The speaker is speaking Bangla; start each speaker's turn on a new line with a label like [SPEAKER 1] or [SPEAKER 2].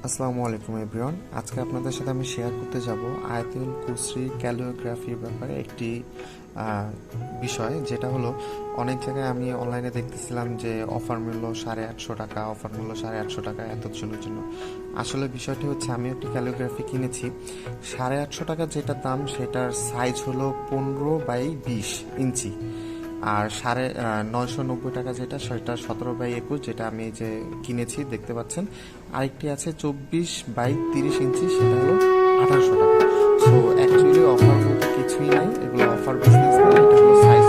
[SPEAKER 1] আসসালামু আলাইকুম এভরিওয়ান। আজকে আপনাদের সাথে আমি শেয়ার করতে যাব আয়াতুল কুরসি ক্যালিওগ্রাফির ব্যাপারে একটি বিষয়, যেটা হলো অনেক জায়গায় আমি অনলাইনে দেখতেছিলাম যে অফার মূল্য 850 টাকা, অফার মূল্য 850 টাকা এতজনের জন্য। আসলে বিষয়টি হচ্ছে, আমি একটি ক্যালিওগ্রাফি কিনেছি 850 টাকা যেটা দাম, সেটার সাইজ হলো 15x20 ইঞ্চি। আর 990 টাকা যেটা, সেটা 17x21, যেটা আমি এই যে কিনেছি দেখতে পাচ্ছেন। আরেকটি আছে 24x30 ইঞ্চি, সেটা হলো 1800 টাকা। সো অ্যাকচুয়ালি অফার বলতে কিছুই নাই, এগুলো অফার বিজনেস না, এটা হলো সাইজ